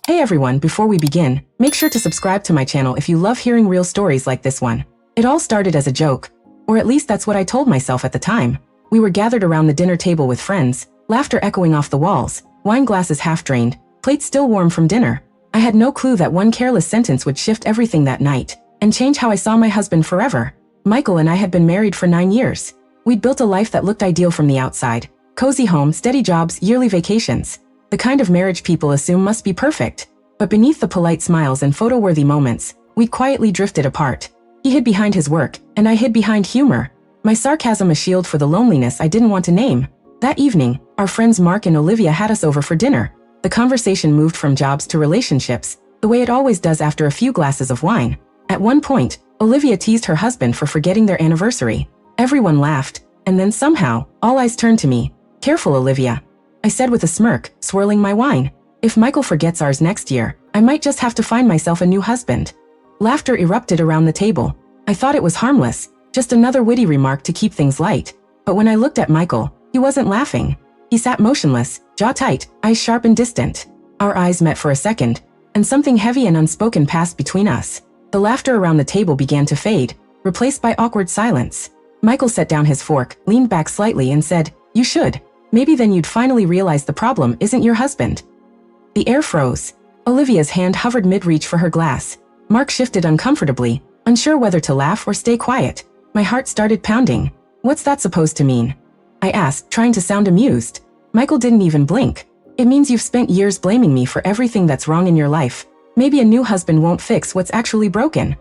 Hey everyone, before we begin, make sure to subscribe to my channel if you love hearing real stories like this one. It all started as a joke, or at least that's what I told myself at the time. We were gathered around the dinner table with friends, laughter echoing off the walls, wine glasses half drained, plates still warm from dinner. I had no clue that one careless sentence would shift everything that night, and change how I saw my husband forever. Michael and I had been married for 9 years. We'd built a life that looked ideal from the outside. Cozy home, steady jobs, yearly vacations. The kind of marriage people assume must be perfect. But beneath the polite smiles and photo-worthy moments, we'd quietly drifted apart. He hid behind his work, and I hid behind humor. My sarcasm a shield for the loneliness I didn't want to name. That evening, our friends Mark and Olivia had us over for dinner. The conversation moved from jobs to relationships, the way it always does after a few glasses of wine. At one point, Olivia teased her husband for forgetting their anniversary. Everyone laughed, and then somehow, all eyes turned to me. "Careful, Olivia," I said with a smirk, swirling my wine. "If Michael forgets ours next year, I might just have to find myself a new husband." Laughter erupted around the table. I thought it was harmless, just another witty remark to keep things light. But when I looked at Michael, he wasn't laughing. He sat motionless, jaw tight, eyes sharp and distant. Our eyes met for a second, and something heavy and unspoken passed between us. The laughter around the table began to fade, replaced by awkward silence. Michael set down his fork, leaned back slightly and said, "You should. Maybe then you'd finally realize the problem isn't your husband." The air froze. Olivia's hand hovered mid-reach for her glass. Mark shifted uncomfortably, unsure whether to laugh or stay quiet. My heart started pounding. "What's that supposed to mean?" I asked, trying to sound amused. Michael didn't even blink. "It means you've spent years blaming me for everything that's wrong in your life. Maybe a new husband won't fix what's actually broken."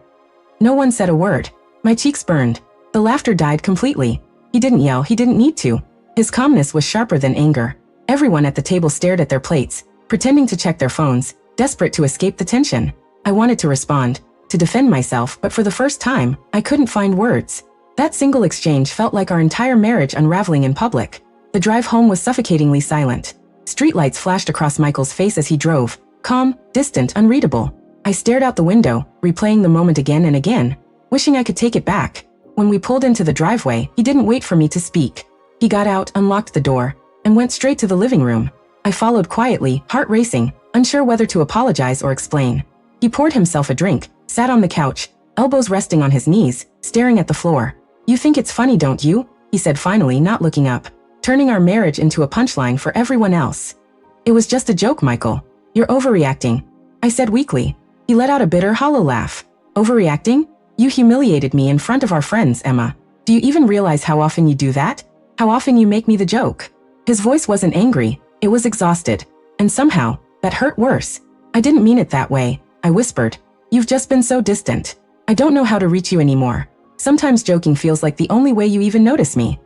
No one said a word. My cheeks burned. The laughter died completely. He didn't yell, he didn't need to. His calmness was sharper than anger. Everyone at the table stared at their plates, pretending to check their phones, desperate to escape the tension. I wanted to respond, to defend myself, but for the first time, I couldn't find words. That single exchange felt like our entire marriage unraveling in public. The drive home was suffocatingly silent. Streetlights flashed across Michael's face as he drove, calm, distant, unreadable. I stared out the window, replaying the moment again and again, wishing I could take it back. When we pulled into the driveway, he didn't wait for me to speak. He got out, unlocked the door, and went straight to the living room. I followed quietly, heart racing, unsure whether to apologize or explain. He poured himself a drink, sat on the couch, elbows resting on his knees, staring at the floor. "You think it's funny, don't you?" he said finally, not looking up, turning our marriage into a punchline for everyone else. "It was just a joke, Michael. You're overreacting," I said weakly. He let out a bitter, hollow laugh. "Overreacting? You humiliated me in front of our friends, Emma. Do you even realize how often you do that? How often you make me the joke?" His voice wasn't angry, it was exhausted. And somehow, that hurt worse. "I didn't mean it that way," I whispered. "You've just been so distant. I don't know how to reach you anymore. Sometimes joking feels like the only way you even notice me."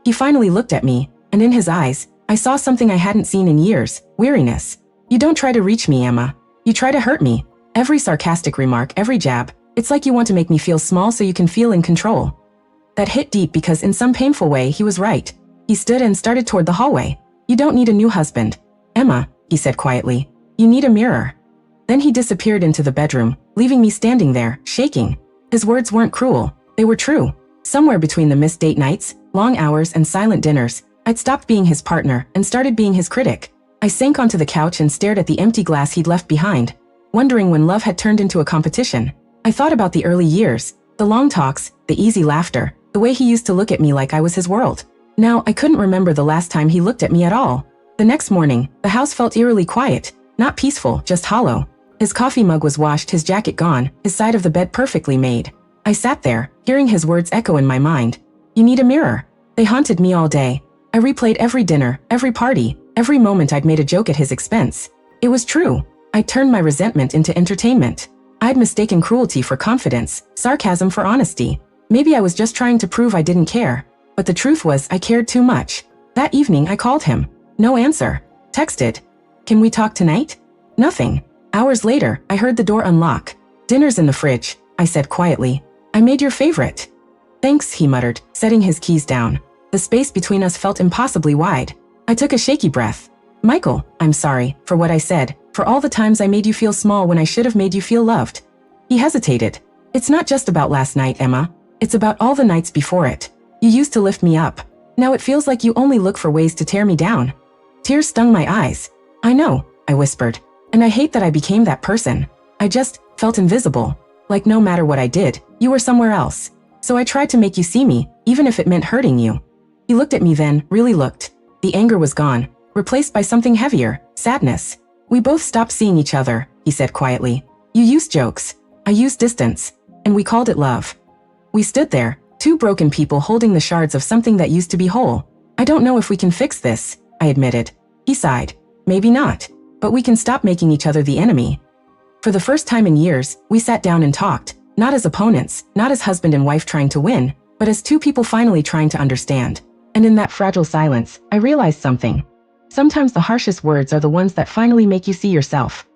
He finally looked at me, and in his eyes, I saw something I hadn't seen in years, weariness. "You don't try to reach me, Emma. You try to hurt me. Every sarcastic remark, every jab, it's like you want to make me feel small so you can feel in control." That hit deep because in some painful way he was right. He stood and started toward the hallway. "You don't need a new husband, Emma," he said quietly. "You need a mirror." Then he disappeared into the bedroom, leaving me standing there, shaking. His words weren't cruel, they were true. Somewhere between the missed date nights, long hours, and silent dinners, I'd stopped being his partner and started being his critic. I sank onto the couch and stared at the empty glass he'd left behind, wondering when love had turned into a competition. I thought about the early years, the long talks, the easy laughter, the way he used to look at me like I was his world. Now, I couldn't remember the last time he looked at me at all. The next morning, the house felt eerily quiet, not peaceful, just hollow. His coffee mug was washed, his jacket gone, his side of the bed perfectly made. I sat there, hearing his words echo in my mind. "You need a mirror." They haunted me all day. I replayed every dinner, every party, every moment I'd made a joke at his expense. It was true. I'd turned my resentment into entertainment. I'd mistaken cruelty for confidence, sarcasm for honesty. Maybe I was just trying to prove I didn't care. But the truth was I cared too much. That evening I called him. No answer. Texted. "Can we talk tonight?" Nothing. Hours later, I heard the door unlock. "Dinner's in the fridge," I said quietly. "I made your favorite." "Thanks," he muttered, setting his keys down. The space between us felt impossibly wide. I took a shaky breath. "Michael, I'm sorry for what I said, for all the times I made you feel small when I should have made you feel loved." He hesitated. "It's not just about last night, Emma. It's about all the nights before it. You used to lift me up. Now it feels like you only look for ways to tear me down." Tears stung my eyes. "I know," I whispered. And I hate that I became that person. I just felt invisible. Like no matter what I did, you were somewhere else. So I tried to make you see me, even if it meant hurting you. He looked at me then, really looked. The anger was gone, replaced by something heavier, sadness. We both stopped seeing each other, he said quietly. You used jokes. I used distance. And we called it love. We stood there, two broken people holding the shards of something that used to be whole. I don't know if we can fix this, I admitted. He sighed. Maybe not. But we can stop making each other the enemy. For the first time in years, we sat down and talked, not as opponents, not as husband and wife trying to win, but as two people finally trying to understand. And in that fragile silence, I realized something. Sometimes the harshest words are the ones that finally make you see yourself.